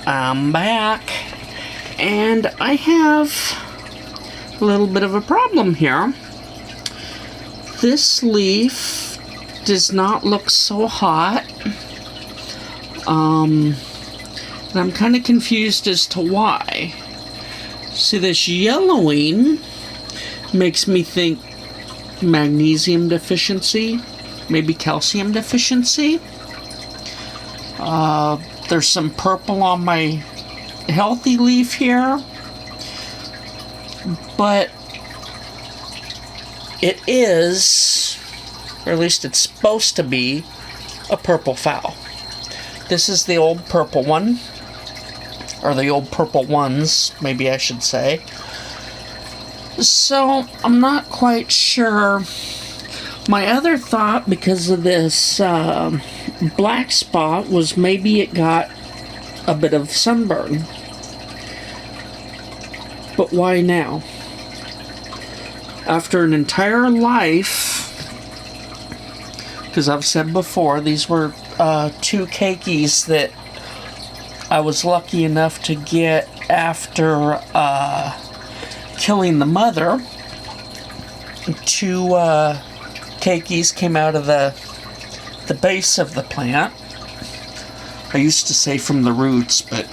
I'm back, and I have a little bit of a problem here. This leaf does not look so hot. And I'm kind of confused as to why. See, this yellowing makes me think magnesium deficiency, maybe calcium deficiency. There's some purple on my healthy leaf here, but it is, or at least it's supposed to be, a purple foul. This is the old purple one, or the old purple ones, maybe I should say. So, I'm not quite sure. My other thought, because of this black spot, was maybe it got a bit of sunburn. But why now? After an entire life, because I've said before, these were 2 keikis that I was lucky enough to get after killing the mother. 2 keikis came out of the base of the plant. I used to say from the roots, but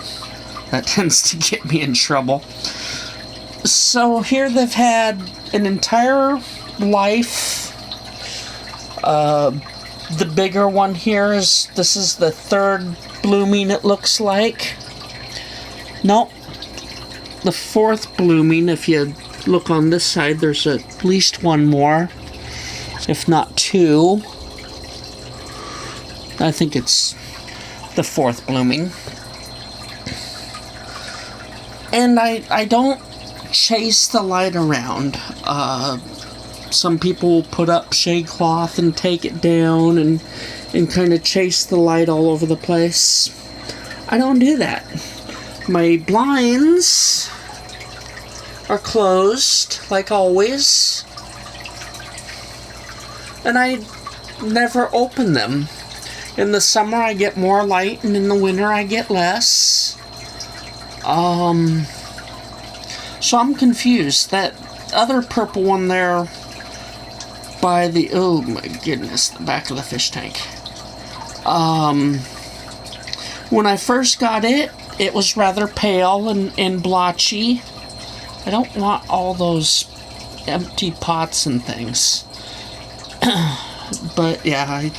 that tends to get me in trouble. So here they've had an entire life. The bigger one here this is the 3rd blooming, it looks like. Nope. The 4th blooming. If you look on this side, there's at least 1 more, if not 2. I think it's the 4th blooming. And I don't chase the light around. Some people will put up shade cloth and take it down and kind of chase the light all over the place. I don't do that. My blinds are closed, like always, and I never open them. In the summer I get more light, and in the winter I get less. So I'm confused. That other purple one there by the, oh my goodness, the back of the fish tank. When I first got it, it was rather pale and blotchy. I don't want all those empty pots and things. But yeah, I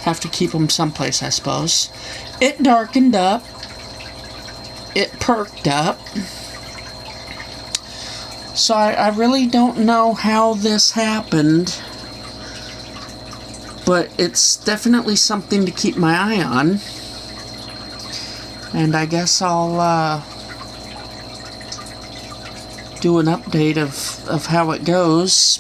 have to keep them someplace, I suppose. It darkened up. It perked up. So I really don't know how this happened, but it's definitely something to keep my eye on. And I guess I'll do an update of how it goes.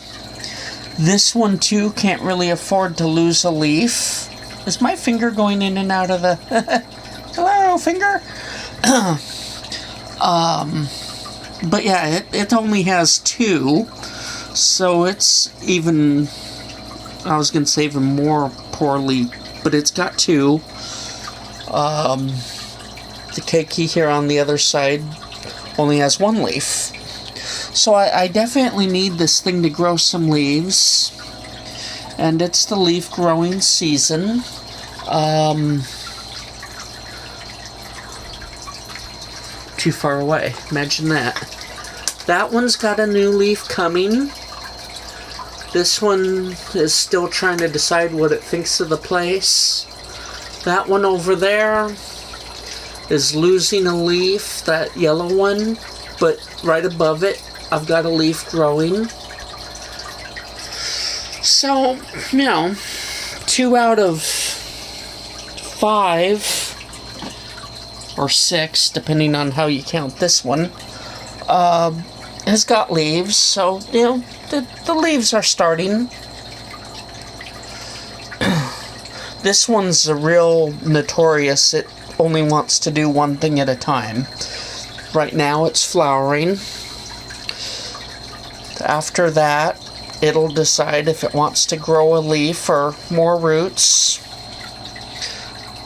This one too can't really afford to lose a leaf. Is my finger going in and out of the hello, finger? But yeah, it only has 2, so it's even, I was going to say even more poorly, but it's got 2. The keiki here on the other side only has 1 leaf. So I definitely need this thing to grow some leaves, and it's the leaf growing season. Too far away. Imagine that. That one's got a new leaf coming. This one is still trying to decide what it thinks of the place. That one over there is losing a leaf, that yellow one, but right above it, I've got a leaf growing. So, 2 out of 5 or 6, depending on how you count this one, has got leaves, so, the leaves are starting. This one's a real notorious, it only wants to do one thing at a time. Right now it's flowering. After that, it'll decide if it wants to grow a leaf or more roots.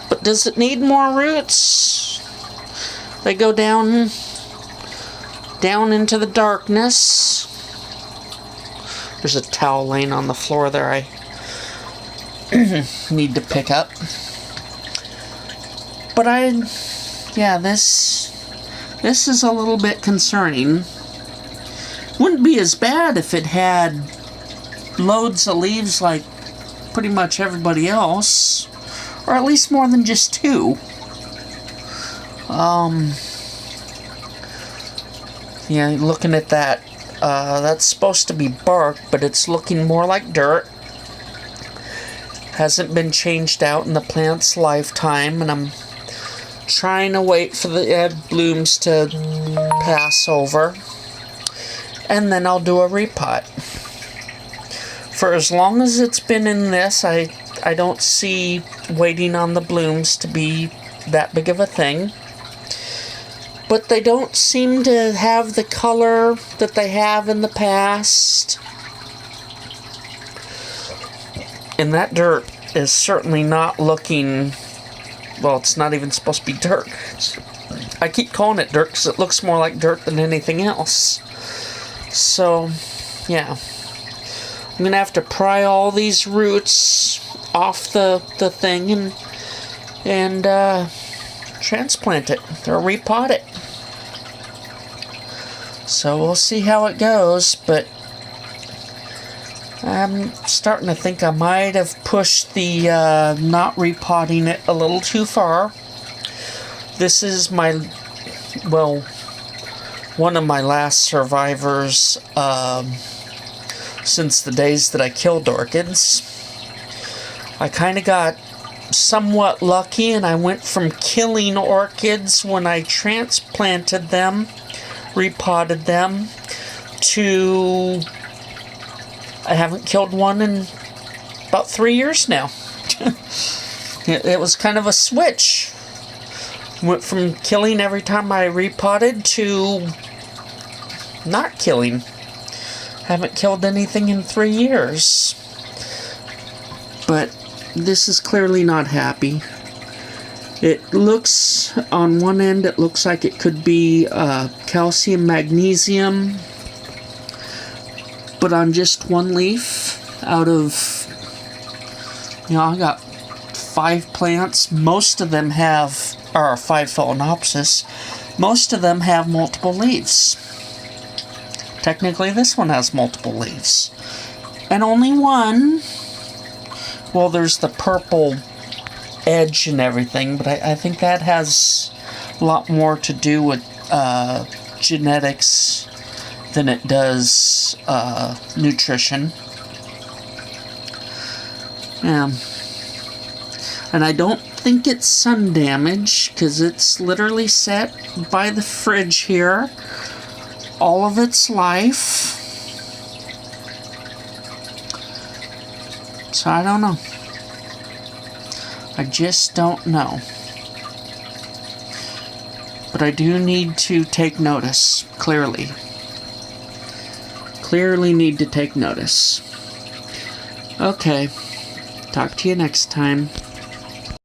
But does it need more roots? they go down into the darkness. There's a towel laying on the floor there I need to pick up. But this is a little bit concerning. Wouldn't be as bad if it had loads of leaves like pretty much everybody else, or at least more than just 2. Yeah, looking at that, that's supposed to be bark, but it's looking more like dirt. Hasn't been changed out in the plant's lifetime, and I'm trying to wait for the blooms to pass over, and then I'll do a repot. For as long as it's been in this, I don't see waiting on the blooms to be that big of a thing. But they don't seem to have the color that they have in the past. And that dirt is certainly not looking... Well, it's not even supposed to be dirt. I keep calling it dirt because it looks more like dirt than anything else. So, yeah. I'm going to have to pry all these roots off the thing and transplant it or repot it. So we'll see how it goes, but I'm starting to think I might have pushed the not repotting it a little too far. This is one of my last survivors since the days that I killed orchids. I kind of got somewhat lucky, and I went from killing orchids when I transplanted them, repotted them, to I haven't killed one in about 3 years now. It was kind of a switch. Went from killing every time I repotted to not killing. Haven't killed anything in 3 years. But this is clearly not happy. It looks, on one end, it looks like it could be calcium, magnesium. But on just one leaf out of, I got 5 plants. Most of them have, or 5 phalaenopsis. Most of them have multiple leaves. Technically, this one has multiple leaves. And only one, well, there's the purple edge and everything, but I think that has a lot more to do with genetics than it does nutrition. And I don't think it's sun damage, because it's literally set by the fridge here all of its life. So I don't know. I just don't know. But I do need to take notice, clearly. Clearly need to take notice. Okay. Talk to you next time.